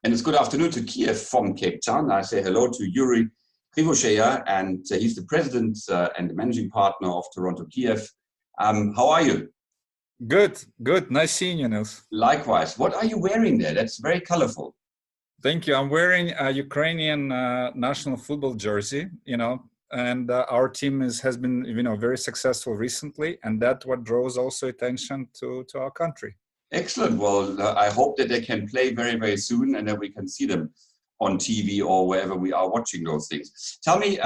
And it's good afternoon to Kiev from Cape Town. I say hello to Yuriy Kryvosheya, and he's the president and the managing partner of Toronto-Kyiv. How are you? Good, good. Nice seeing you, Nils. Likewise. What are you wearing there? That's very colorful. Thank you. I'm wearing a Ukrainian national football jersey, and our team has been, very successful recently, and that's what draws also attention to our country. Excellent. Well, I hope that they can play very, very soon and that we can see them on TV or wherever we are watching those things. Tell me,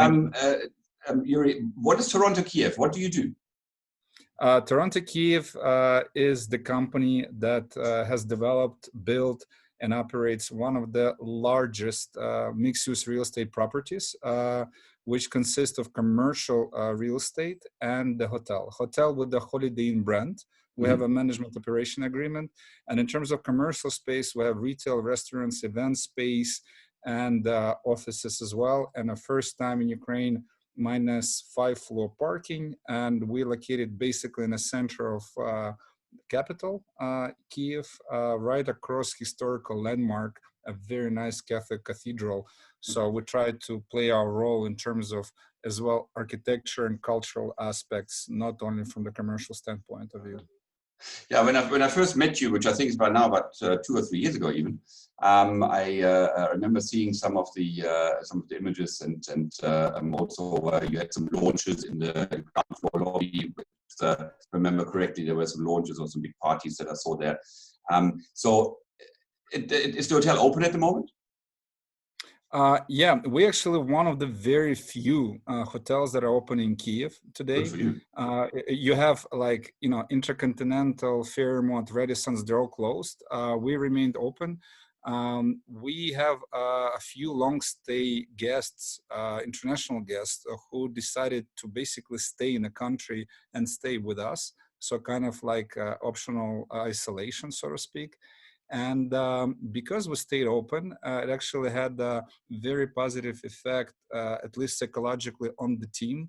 Yuriy, what is Toronto-Kyiv? What do you do? TorontoKyiv is the company that has developed, built, and operates one of the largest mixed-use real estate properties, which consists of commercial real estate and the hotel with the Holiday Inn brand. We have a management operation agreement. And in terms of commercial space, we have retail, restaurants, event space, and offices as well. And the first time in Ukraine, -5-floor parking. And we located basically in the center of capital, Kyiv, right across historical landmark, a very nice Catholic cathedral. So we try to play our role in terms of as well architecture and cultural aspects, not only from the commercial standpoint of view. Yeah, when I first met you, which I think is by now about 2 or 3 years ago even, I remember seeing some of the images and also you had some launches in the ground floor lobby. If I remember correctly, there were some launches or some big parties that I saw there. So is the hotel open at the moment? Yeah, we actually one of the very few hotels that are open in Kyiv today. Good for you. You have Intercontinental, Fairmont, Radisson's, they're all closed. We remained open. We have a few long stay guests, international guests, who decided to basically stay in the country and stay with us. So kind of like optional isolation, so to speak. And because we stayed open, it actually had a very positive effect, at least psychologically, on the team.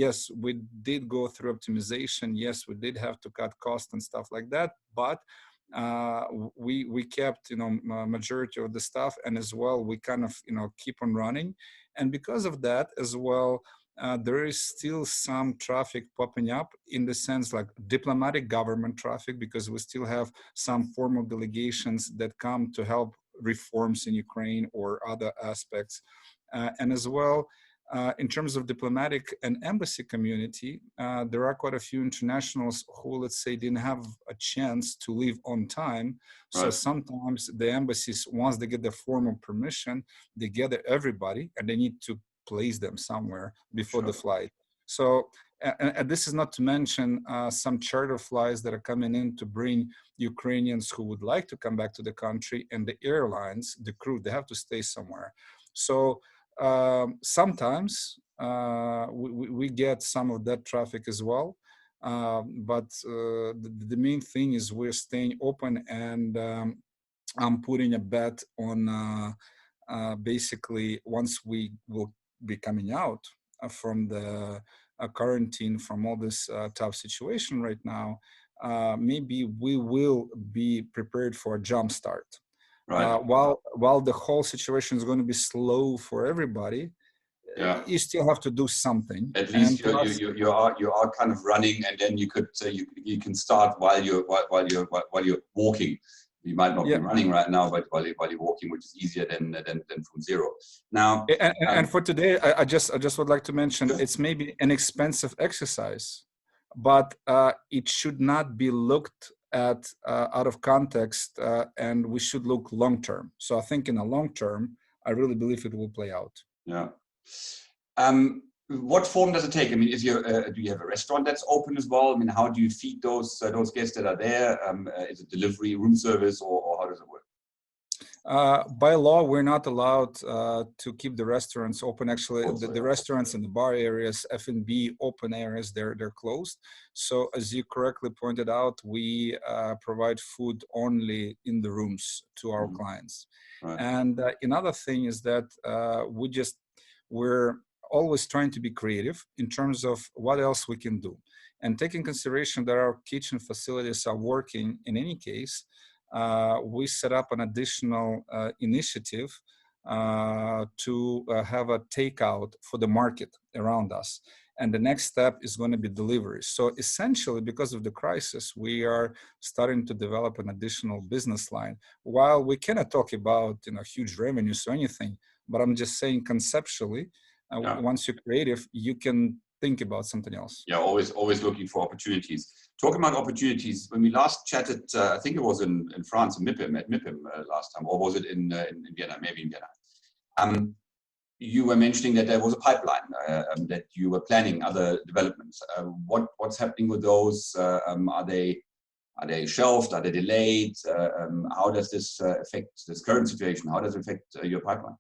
Yes, we did go through optimization. Yes, we did have to cut costs and stuff like that. But we kept, majority of the stuff, and as well, we kind of, keep on running. And because of that, as well, there is still some traffic popping up in the sense like diplomatic government traffic, because we still have some formal delegations that come to help reforms in Ukraine or other aspects. And as well, in terms of diplomatic and embassy community, there are quite a few internationals who, let's say, didn't have a chance to leave on time. So Right. sometimes the embassies, once they get the formal permission, they gather everybody and they need to place them somewhere before the flight. So, and this is not to mention some charter flights that are coming in to bring Ukrainians who would like to come back to the country, and the airlines, the crew, they have to stay somewhere. So sometimes we get some of that traffic as well. But the main thing is we're staying open, and I'm putting a bet on basically once we will be coming out from the quarantine, from all this tough situation right now, maybe we will be prepared for a jump start. Right. While the whole situation is going to be slow for everybody, Yeah. you still have to do something. At least plus, you are kind of running, and then you could you can start while you're walking. You might not be running right now, but while you're walking, which is easier than from zero. Now, and for today, I just would like to mention it's maybe an expensive exercise, but it should not be looked at out of context, and we should look long term. So I think in the long term, I really believe it will play out. Yeah. What form does it take? I mean, do you have a restaurant that's open as well? I mean, how do you feed those guests that are there? Is it delivery, room service, or how does it work? By law, we're not allowed to keep the restaurants open. Actually, the restaurants and the bar areas, F&B open areas, they're closed. So as you correctly pointed out, we provide food only in the rooms to our clients. Right. And another thing is that we're always trying to be creative in terms of what else we can do. And taking consideration that our kitchen facilities are working in any case, we set up an additional initiative to have a takeout for the market around us. And the next step is going to be delivery. So essentially, because of the crisis, we are starting to develop an additional business line. While we cannot talk about huge revenues or anything, but I'm just saying conceptually, once you're creative, you can think about something else. Yeah, always looking for opportunities. Talking about opportunities, when we last chatted, I think it was in France, in MIPIM, at MIPIM last time, or was it in Vienna, maybe in Vienna. You were mentioning that there was a pipeline, that you were planning other developments. What's happening with those? Are they shelved? Are they delayed? How does this affect this current situation? How does it affect your pipeline?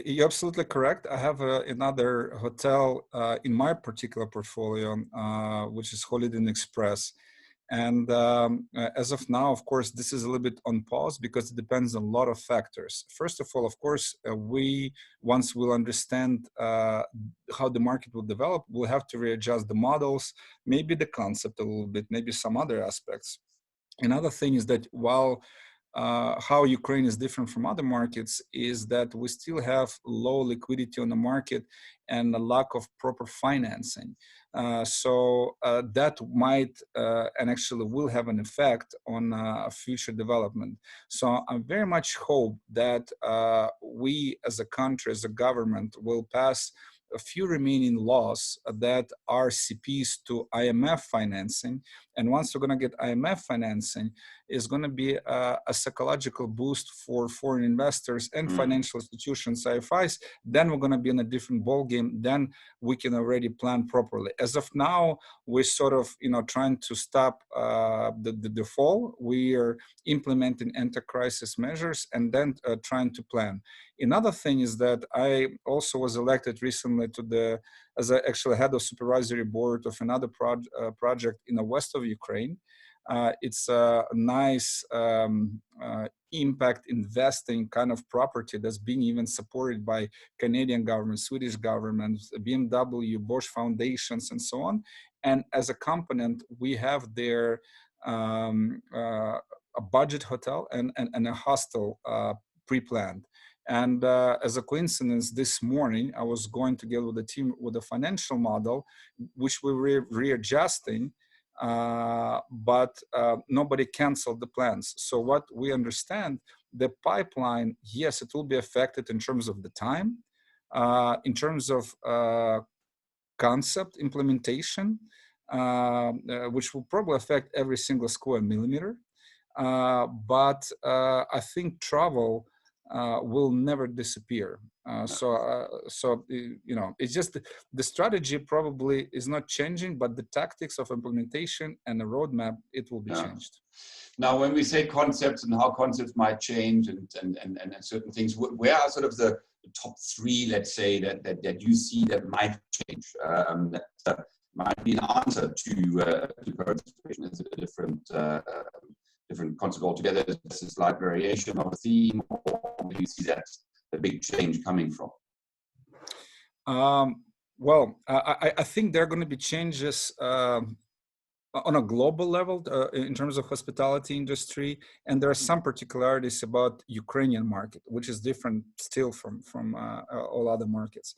You're absolutely correct. I have another hotel in my particular portfolio, which is Holiday Inn Express. And as of now, of course, this is a little bit on pause because it depends on a lot of factors. First of all, of course, once we'll understand how the market will develop, we'll have to readjust the models, maybe the concept a little bit, maybe some other aspects. Another thing is that while how Ukraine is different from other markets is that we still have low liquidity on the market and a lack of proper financing. So that might and actually will have an effect on future development. So I very much hope that we as a country, as a government, will pass a few remaining laws that are CPs to IMF financing. And once we're going to get IMF financing, is going to be a psychological boost for foreign investors and financial institutions, IFIs. Then we're going to be in a different ballgame. Then we can already plan properly. As of now, we're sort of trying to stop the fall. We are implementing anti-crisis measures and then trying to plan. Another thing is that I also was elected recently as actually head of supervisory board of another project in the west of Ukraine. It's a nice impact investing kind of property that's being even supported by Canadian government, Swedish government, BMW, Bosch foundations, and so on. And as a component, we have there a budget hotel and a hostel pre-planned. And as a coincidence, this morning, I was going together with the team with a financial model, which we were readjusting, but nobody canceled the plans. So what we understand, the pipeline, yes, it will be affected in terms of the time, in terms of concept implementation, which will probably affect every single square millimeter. But I think travel will never disappear. So it's just the strategy probably is not changing, but the tactics of implementation and the roadmap, it will be changed. Now, when we say concepts and how concepts might change and certain things, where are sort of the top three, let's say, that you see that might change? That might be an answer to current situation. Is it a different concept altogether? Is this a slight variation of a theme, or do you see that the big change coming from? Well, I think there are going to be changes on a global level in terms of hospitality industry, and there are some particularities about Ukrainian market, which is different still from all other markets.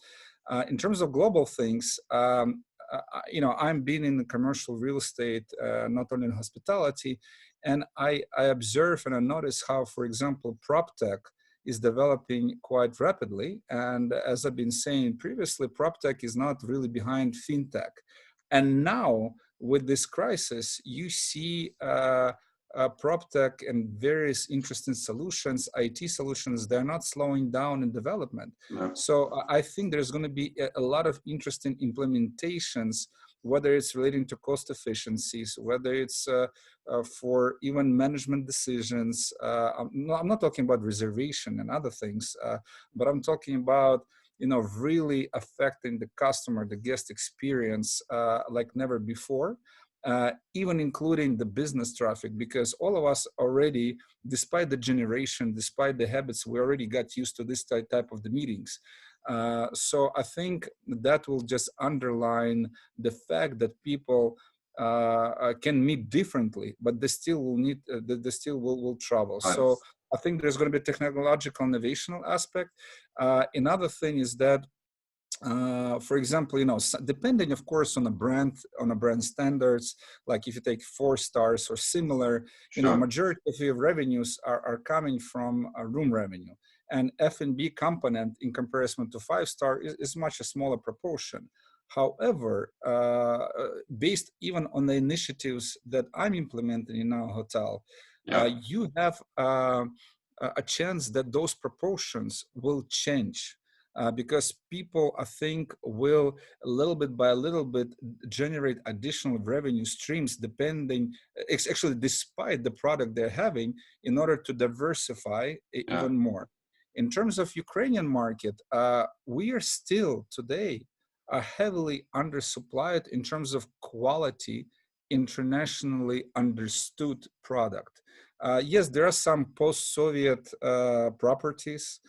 In terms of global things, I'm been in the commercial real estate, not only in hospitality, and I observe and I notice how, for example, PropTech is developing quite rapidly. And as I've been saying previously, PropTech is not really behind FinTech. And now with this crisis, you see PropTech and various interesting solutions, IT solutions, they're not slowing down in development. No. So I think there's going to be a lot of interesting implementations, whether it's relating to cost efficiencies, whether it's for even management decisions. I'm not talking about reservation and other things, but I'm talking about really affecting the customer, the guest experience like never before, even including the business traffic, because all of us already, despite the generation, despite the habits, we already got used to this type of the meetings. So I think that will just underline the fact that people can meet differently, but they still will need, they still will travel. Right. So I think there's going to be a technological innovational aspect. Another thing is that, for example, depending, of course, on a brand standards, like if you take 4 stars or similar, Sure. majority of your revenues are coming from room revenue, and F&B component in comparison to 5-star is much a smaller proportion. However, based even on the initiatives that I'm implementing in our hotel, you have a chance that those proportions will change. Because people, I think, will little bit by little bit generate additional revenue streams actually despite the product they're having, in order to diversify even more. In terms of Ukrainian market, we are still today heavily undersupplied in terms of quality, internationally understood product. Yes, there are some post-Soviet properties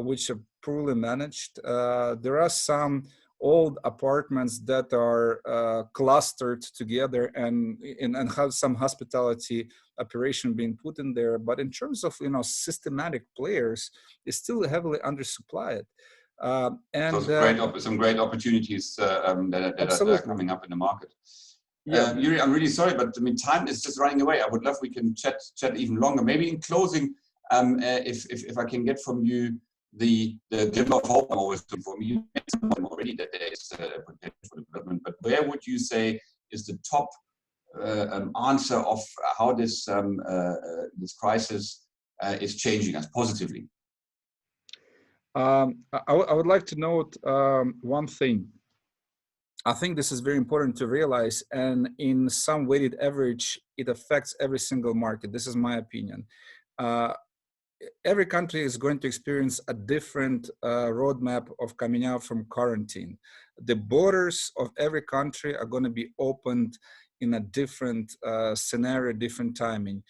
which are poorly managed. There are some old apartments that are clustered together and have some hospitality operation being put in there. But in terms of systematic players, it's still heavily undersupplied. And so some great opportunities that are coming up in the market. Yuriy, I'm really sorry, but I mean, time is just running away. I would love we can chat even longer. Maybe in closing, if I can get from you the glimmer of hope I'm always looking for. You mentioned already that there is potential for development, but where would you say is the top answer of how this crisis is changing us positively? I would like to note one thing. I think this is very important to realize, and in some weighted average, it affects every single market. This is my opinion. Every country is going to experience a different roadmap of coming out from quarantine. The borders of every country are going to be opened in a different scenario, different timing.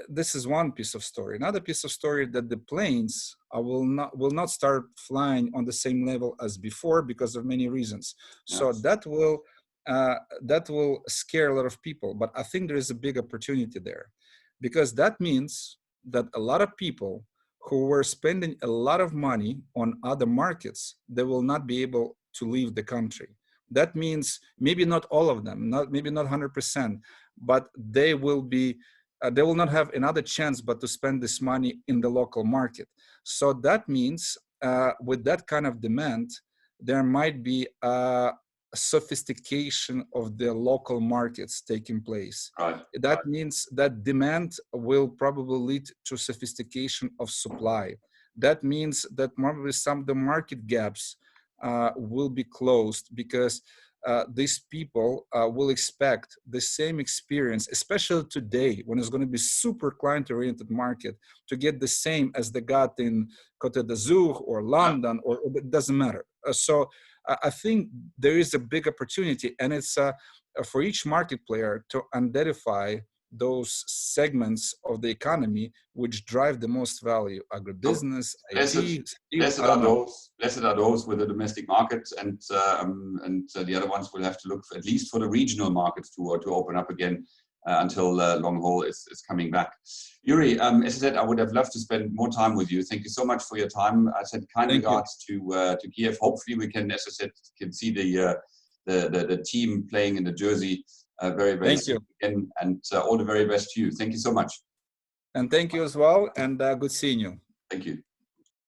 This is one piece of story. Another piece of story that the planes will not start flying on the same level as before because of many reasons. Yes. So that will scare a lot of people. But I think there is a big opportunity there, because that means that a lot of people who were spending a lot of money on other markets, they will not be able to leave the country. That means maybe not all of them, maybe not 100%, but they will not have another chance but to spend this money in the local market. So that means with that kind of demand, there might be a sophistication of the local markets taking place. Right. That means that demand will probably lead to sophistication of supply. That means that probably some of the market gaps will be closed, because these people will expect the same experience, especially today when it's going to be super client-oriented market, to get the same as they got in Côte d'Azur or London, or it doesn't matter. So I think there is a big opportunity, and it's for each market player to identify those segments of the economy which drive the most value: agribusiness, IT. Blessed are those with the domestic market, and the other ones will have to look at least for the regional markets to open up again until long haul is coming back. Yuriy, as I said, I would have loved to spend more time with you. Thank you so much for your time. I said kind regards to Kiev. Hopefully we can, as I said, can see the team playing in the jersey very, very soon again, and all the very best to you. Thank you so much. And thank you as well, and good seeing you. Thank you.